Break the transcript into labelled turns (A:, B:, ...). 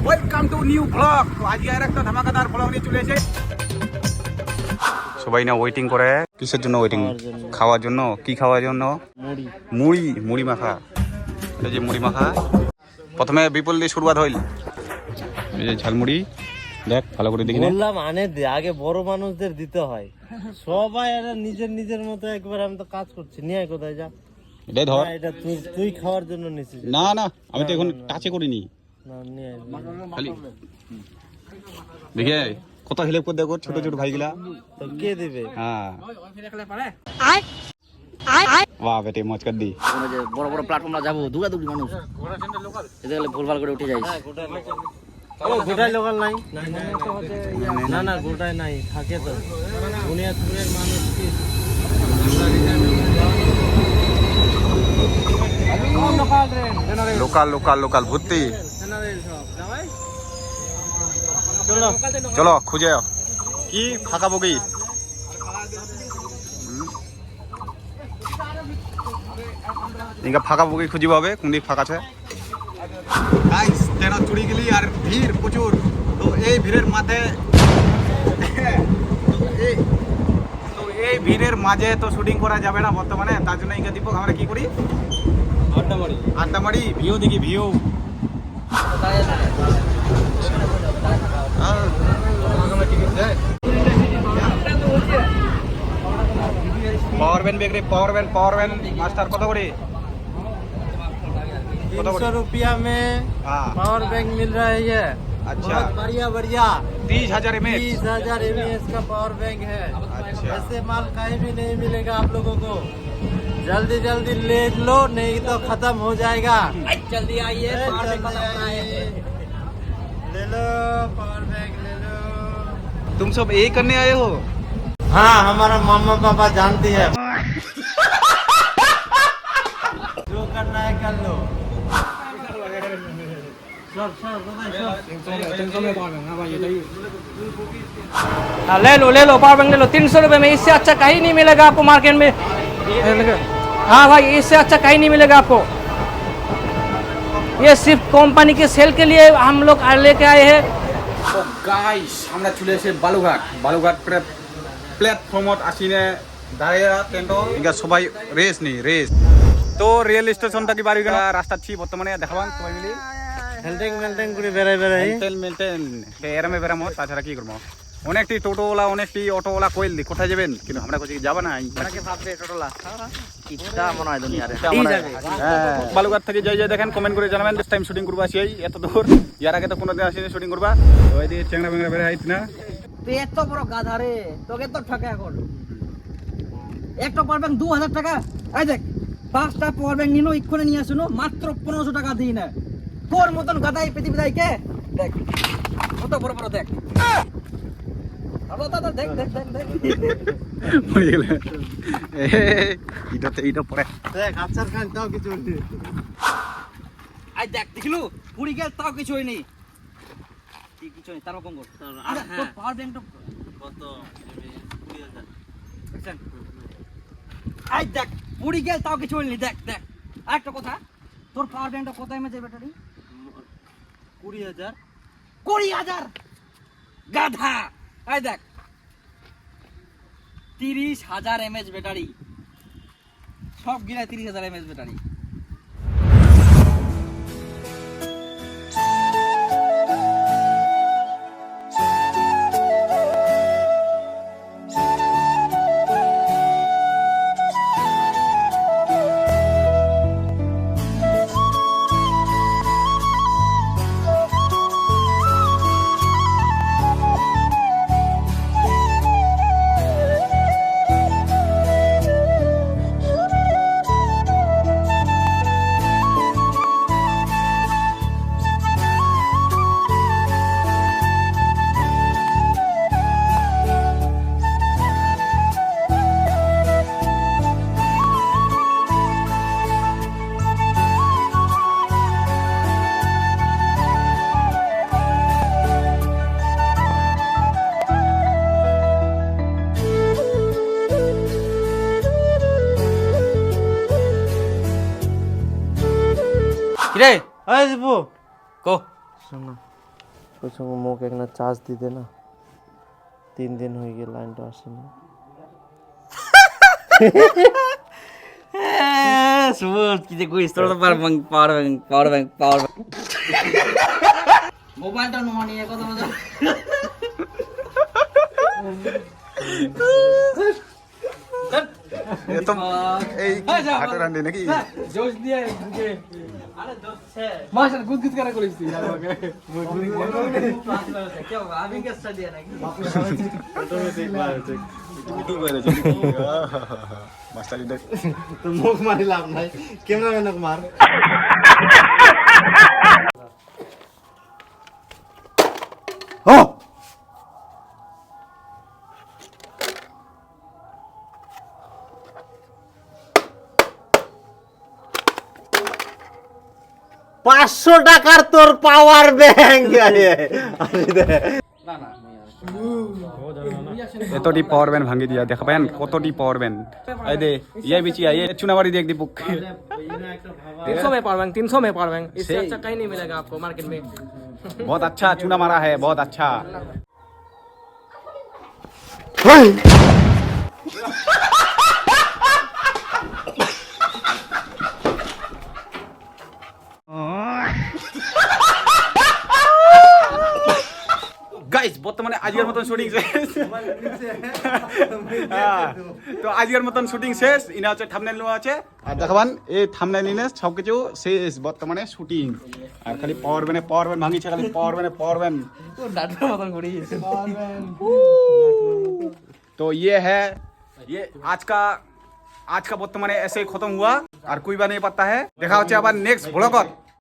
A: Welcome to new blog. তো আজকে আর একটা ধামাকাদার ব্লগ নিয়ে চলে এসে সবাই না ওয়েটিং করে। কিসের জন্য ওয়েটিং? খাওয়ার জন্য। কি খাওয়ার জন্য? মুড়ি। মুড়ি মাখা। এই যে মুড়ি মাখা প্রথমে বিপুল দিয়ে শুরুয়াত হইল। এই যে ঝালমুড়ি দেখ ভালো করে দেখি।
B: বললাম আগে বড় মানুষদের দিতে হয়। সবাই এরা নিজের নিজের মতো একবার আমি তো কাজ করছি। নিয়ে আয় কোথায় যা।
A: এটাই ধর।
B: এটা তুই খাওয়ার জন্য নিছিস।
A: না না আমি তো এখন টাচে করিনি।
B: না নিয়ে আয়।
A: খালি দেখে কত হেল্প করে দেখো ছোট ছোট ভাইগুলা।
B: তো কে দিবে?
A: হ্যাঁ বাহ বেটে মজ কর দি।
C: যে বড় বড় প্ল্যাটফর্মে যাবো দৌড়াদৌড়ি মানুষ এতে গেলে ভুলভাল করে উঠে যাইস।
B: গোটাই লোকাল নাই। না না গোটাই নাই থাকে তো বুনিয়াদপুরের মানুষ কি
A: লোকাল লোকাল লোকাল ভর্তি।
B: চলো
A: চলো খুঁজে কি ফাঁকা বগি। ইনকা ফাঁকা বগি খুঁজিব হবে কোন দিক ফাঁকা আছে। গাইস ট্রেন চুরি গেলি আর ভিড় প্রচুর। তো এই ভিড়ের মাঝে এই ভিড়ের মাঝে তো শুটিং করা যাবে না বর্তমানে। তার জন্য ইনকা দীপক আমরা কি করি আড্ডা মারি ভিউ দেখি ভিউ। पावर बैंक बेच रहे पावर बैंक मास्टर कत करे
B: 300 रुपया में
A: हाँ।
B: पावर बैंक मिल रहा है ये।
A: अच्छा।
B: बहुत बढ़िया
A: 30,000 mAh।
B: 30,000 mAh का पावर बैंक है।
A: अच्छा।
B: ऐसे माल कहीं भी नहीं मिलेगा आप लोगों को। जल्दी जल्दी ले लो नहीं तो खत्म हो जाएगा।
C: जल्दी आइए
B: ले लो पावर बैंक ले लो।
A: तुम सब यही करने आए हो?
B: हाँ हमारा मम्मा पापा जानती है। जो करना है कर लो।
D: ले लो पावर बैंक ले लो 300 रुपए में। इससे अच्छा कहीं नहीं मिलेगा आपको मार्केट में। हाँ भाई इससे अच्छा कहीं नहीं मिलेगा आपको। ये सिर्फ कंपनी के सेल के लिए हम लोग लेके आए हैं।
A: তো গাইস আমরা চলে এসে বালুঘাট প্ল্যাটফর্মত আসিনে দাঁড়িয়ে টেন্টো ইনকা সবাই রেস নেই রেস। তো রেল স্টেশনটা কি বাড়ি গেল রাস্তা ছি বর্তমানে দেখাবান সবাই মিলি
B: মেলটেং করে বেড়াই
A: মেলটেন এরামে বেরামো। তাছাড়া কি করবো অনেকটি টোটোওয়ালা অনেকটি অটোওয়ালা কইল দি কোথায় যাবেন কিন্তু আমরা কোথায় যাবা না।
C: ভাবছে টোটোলা ইচ্ছা মনে হয় দুনিয়ারে
A: বালুঘাট থেকে যাই যাই দেখেন কমেন্ট করে জানাবেন। নেক্সট টাইম শুটিং করবা আসি এত দূর ইয়ার আগে তো কোনোদিন আসিনি শুটিং করবা। তো এই দিকে চ্যাংড়া বেংড়া বেড়ে আইত না।
C: তুই এত বড় গাধা রে তোকে তো ঠকে এখন। একটা পাওয়ার ব্যাংক 2000 টাকা। এই দেখ 5টা পাওয়ার ব্যাংক নিলো এক্ষুনি নিয়ে আসুন মাত্র 1500 টাকা দিই না। তোর মতন গাধাই পৃথিবীতে কে দেখ কত বড় বড় দেখ। দাদা দেখ দেখ দেখ দেখ
A: মরে গেল এইটা পরে
B: দেখ আচার খান তাও কিছু নেই।
C: আই দেখ দেখিলু পুরি গেল তাও কিছু হয়নি। কি কিছু হয়নি তার কম কর। আরে তোর পাওয়ার ব্যাংকটা
B: কত 20,000
C: দেখছেন? আই দেখ পুরি গেল তাও কিছু হয়নি। দেখ দেখ আরেকটা কথা তোর পাওয়ার ব্যাংকটা কত এমএএইচ ব্যাটারি?
B: 20,000
C: 20,000 গাধা। আই দেখ 30,000 এমএএইচ ব্যাটারি সব গিরা 30,000 এমএএইচ ব্যাটারি।
D: কিরে
B: এই দীপু
D: কো
B: শোনো কিছু মুখ একটা চার্জ দিতে না 3 দিন হয়ে গেল লাইনটা আসেনি
C: সুবোধ কি যে কইস তোর তো পাওয়ার ব্যাংক মোবাইলটা নিয়ে কথা বলছো
A: এ তো এই হাটের আন্ডি নাকি
D: জোশ দিয়ে ঢুকে
C: আরে দোস্ত
D: মাস্টার গুদগুদ করে করিস তুই আমাকে
C: क्या होगा अभी क्या स्टडी है ना
A: মাস্টার ইডে
B: তো মুখ মারি লাভ নাই ক্যামেরাম্যানকে মার ও $500 তোর পাওয়ার ব্যাংক
A: এতটি পাওয়ার ব্যান্ড ভাঙি দিয়া দেখা পায়েন কতটি পাওয়ার ব্যান্ড এই দে ইয়ে বিচি আইয়ে চুনাবাড়ি দেখ দীপক
D: 300 में पावर बैंक 300 में पावर बैंक इससे अच्छा कहीं नहीं मिलेगा आपको मार्केट में
A: बहुत अच्छा चूना मारा है बहुत अच्छा গাইস বর্তমানে আজকের মতন শুটিং শেষ তো আজকের মতন শুটিং শেষ ইনা হচ্ছে থাম্বনেল নেওয়া আছে আর দেখাবান এই থাম্বনেল নিয়ে সবকিছু শেষ বর্তমানে শুটিং আর খালি পাওয়ার ব্যান্ড ভাঙিছে খালি পাওয়ার ব্যান্ড
D: डाटा मत करी
A: तो ये आज का बर्तमाने ऐसे ही खत्म हुआ और कोई भी नहीं पता है देखा होच्छे आबार नेक्स्ट ब्लॉगत